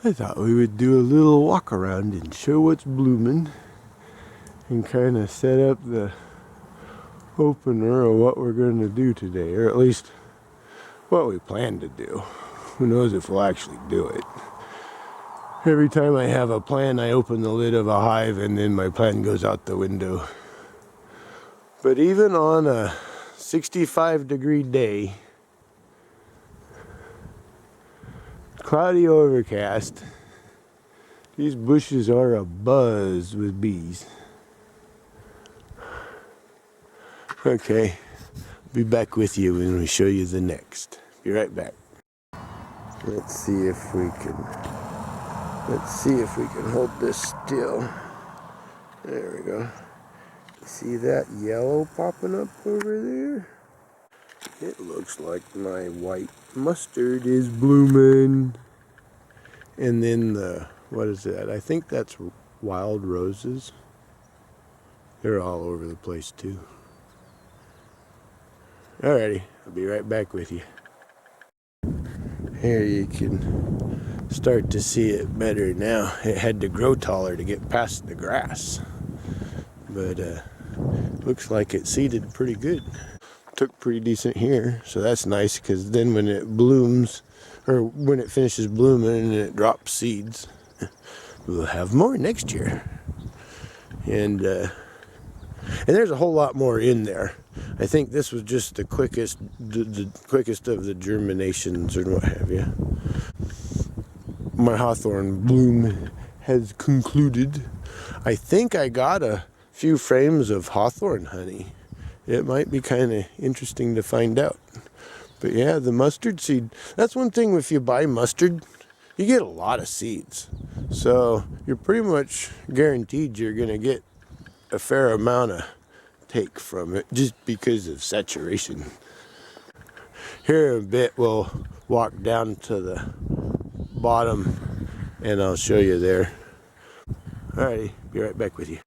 I thought we would do a little walk around and show what's blooming and kind of set up the opener of what we're going to do today, or at least what we plan to do. Who knows if we'll actually do it. Every time I have a plan, I open the lid of a hive and then my plan goes out the window. But even on a 65-degree day, cloudy overcast, these bushes are abuzz with bees. Okay, be back with you when we show you the next. Be right back. Let's see if we can hold this still. There we go. See that yellow popping up over there? It looks like my white mustard is blooming. And then what is that? I think that's wild roses. They're all over the place too. Alrighty, I'll be right back with you. Here you can start to see it better now. It had to grow taller to get past the grass. But looks like it seeded pretty good. Took pretty decent here, so that's nice because then when it blooms, or when it finishes blooming and it drops seeds, we'll have more next year. And there's a whole lot more in there. I think this was just the quickest of the germinations or what have you. My hawthorn bloom has concluded. I think I got a few frames of hawthorn honey. It might be kind of interesting to find out. But yeah, the mustard seed, that's one thing. If you buy mustard, you get a lot of seeds. So you're pretty much guaranteed you're going to get a fair amount of take from it just because of saturation. Here in a bit we'll walk down to the bottom and I'll show you there. Alrighty, be right back with you.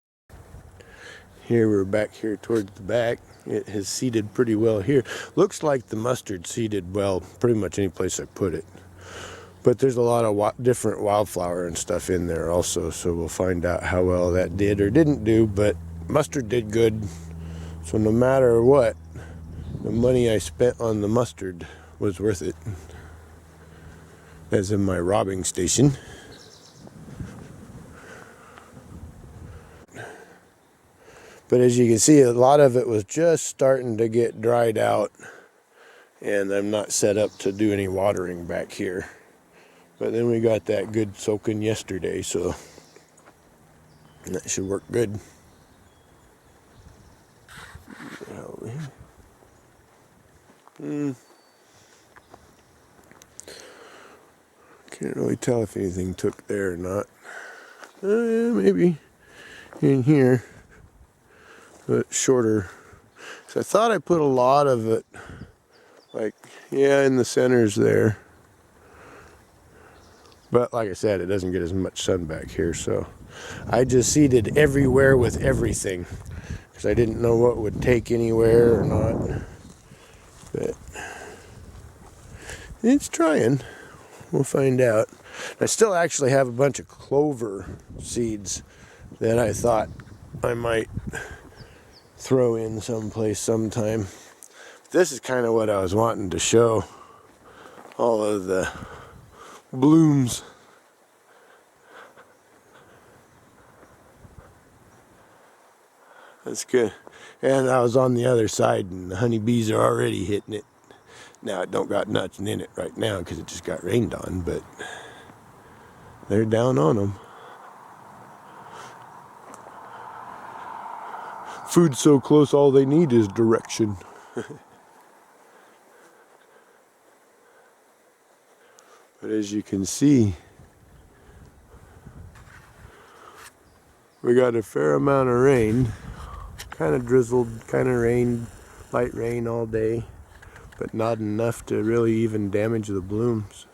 Here we're back here towards the back. It has seeded pretty well here. Looks like the mustard seeded well pretty much any place I put it. But there's a lot of different wildflower and stuff in there also, so we'll find out how well that did or didn't do. But mustard did good. So no matter what, the money I spent on the mustard was worth it. As in my robbing station. But as you can see, a lot of it was just starting to get dried out. And I'm not set up to do any watering back here. But then we got that good soaking yesterday, so that should work good. Can't really tell if anything took there or not. Maybe in here, but shorter. So I thought I put a lot of it, like, yeah, in the centers there. But like I said, it doesn't get as much sun back here, so I just seeded everywhere with everything because I didn't know what would take anywhere or not. But it's trying. We'll find out. I still actually have a bunch of clover seeds that I thought I might throw in someplace sometime. This is kind of what I was wanting to show. All of the blooms. That's good. And I was on the other side and the honeybees are already hitting it. Now it don't got nothing in it right now because it just got rained on, but they're down on them. Food's so close, all they need is direction. But as you can see, we got a fair amount of rain. Kind of drizzled, kind of rained, light rain all day, but not enough to really even damage the blooms.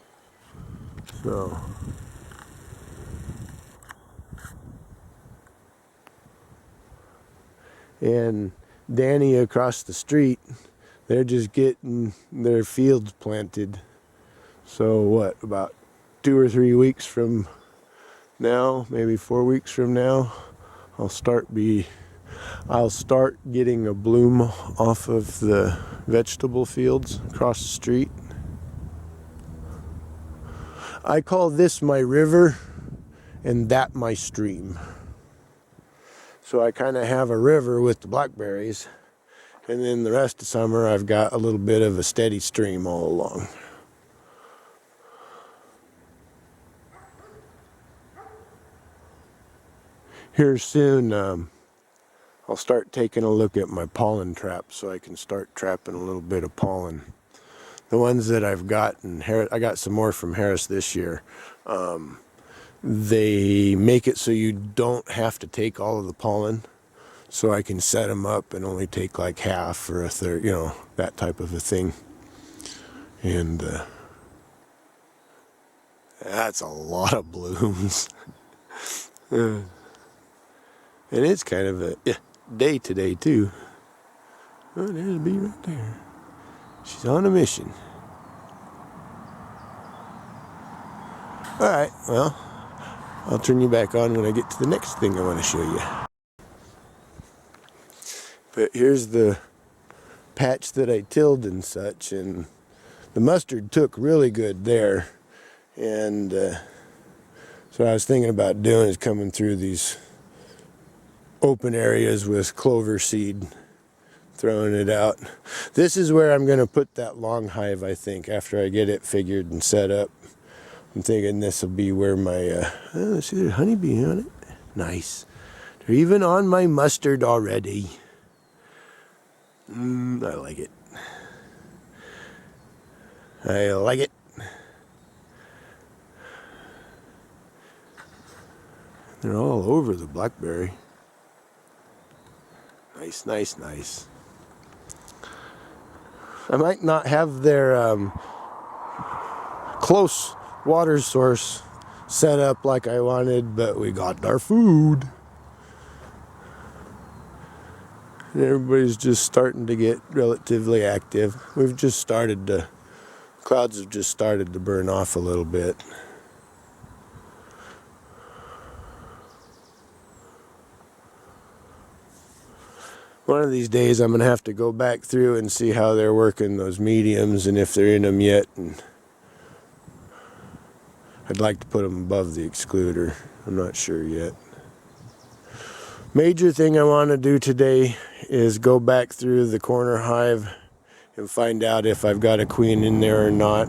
So and Danny across the street, they're just getting their fields planted. So what, about 2 or 3 weeks from now, maybe 4 weeks from now, I'll start getting a bloom off of the vegetable fields across the street. I call this my river and that my stream. So I kind of have a river with the blackberries, and then the rest of summer I've got a little bit of a steady stream all along. Here soon, I'll start taking a look at my pollen traps so I can start trapping a little bit of pollen. The ones that I've gotten, I got some more from Harris this year. They make it so you don't have to take all of the pollen, so I can set them up and only take like half or a third, you know, that type of a thing. And that's a lot of blooms. And it's kind of a day today too. Oh, there's a bee right there. She's on a mission. Alright, well, I'll turn you back on when I get to the next thing I want to show you. But here's the patch that I tilled and such, and the mustard took really good there. And so what I was thinking about doing is coming through these open areas with clover seed, throwing it out. This is where I'm going to put that long hive, I think, after I get it figured and set up. I'm thinking this will be where my, let's see, there's honeybee on it. Nice. They're even on my mustard already. I like it. I like it. They're all over the blackberry. Nice, nice, nice. I might not have their close water source set up like I wanted, but we got our food. And everybody's just starting to get relatively active. We've just started to, clouds have just started to burn off a little bit. One of these days I'm going to have to go back through and see how they're working those mediums and if they're in them yet. And I'd like to put them above the excluder. I'm not sure yet. Major thing I want to do today is go back through the corner hive and find out if I've got a queen in there or not.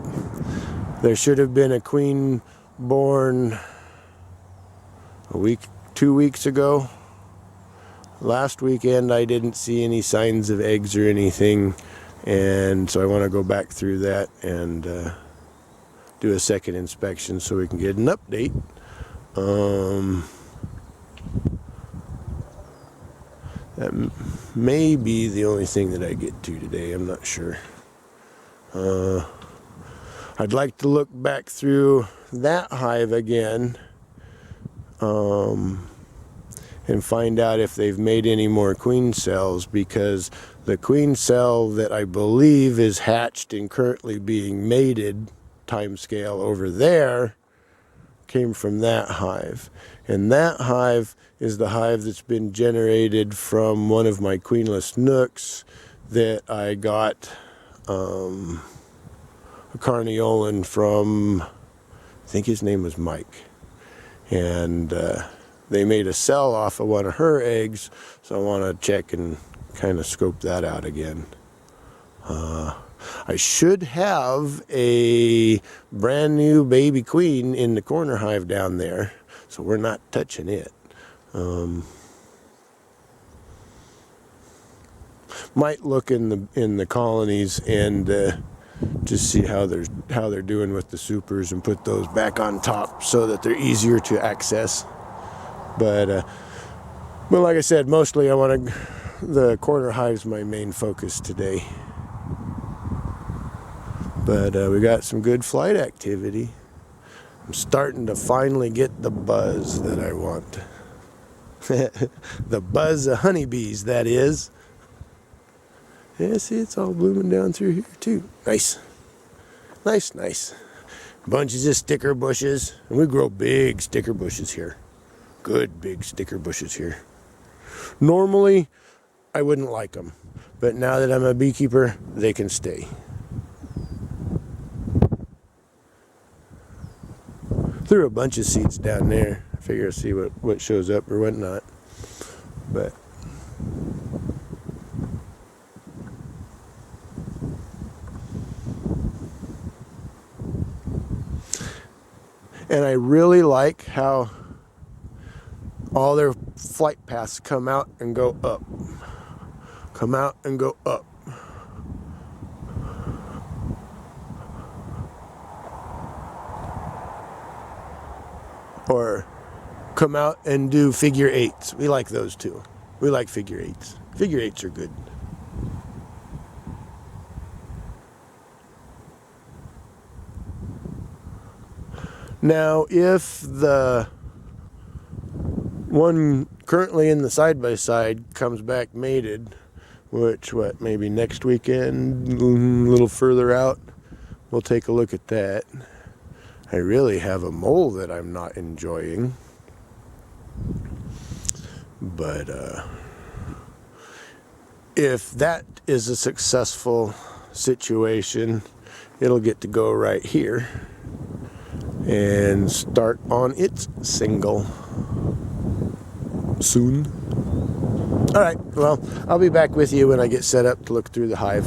There should have been a queen born 2 weeks ago. Last weekend I didn't see any signs of eggs or anything, and so I want to go back through that and do a second inspection so we can get an update. That may be the only thing that I get to today. I'm not sure. I'd like to look back through that hive again and find out if they've made any more queen cells, because the queen cell that I believe is hatched and currently being mated, time scale over there, came from that hive. And that hive is the hive that's been generated from one of my queenless nooks that I got a carniolan from, I think his name was Mike. And they made a cell off of one of her eggs, so I want to check and kind of scope that out again. I should have a brand new baby queen in the corner hive down there, so we're not touching it. Might look in the colonies and just see how they're doing with the supers and put those back on top so that they're easier to access. But like I said, mostly the corner hive's my main focus today. But we got some good flight activity. I'm starting to finally get the buzz that I want. The buzz of honeybees, that is. Yeah, see, it's all blooming down through here too. Nice. Nice, nice. bunches of sticker bushes, and we grow big sticker bushes here. Good big sticker bushes here. Normally, I wouldn't like them, but now that I'm a beekeeper, they can stay. Threw a bunch of seeds down there. I figure I'll see what shows up or whatnot. But and I really like how all their flight paths come out and go up. Come out and go up. Or come out and do figure eights. We like those too. We like figure eights. Figure eights are good. Now, if the one currently in the side-by-side comes back mated, which, maybe next weekend, a little further out, we'll take a look at that. I really have a mole that I'm not enjoying. But if that is a successful situation, it'll get to go right here and start on its single soon. All right, well, I'll be back with you when I get set up to look through the hive.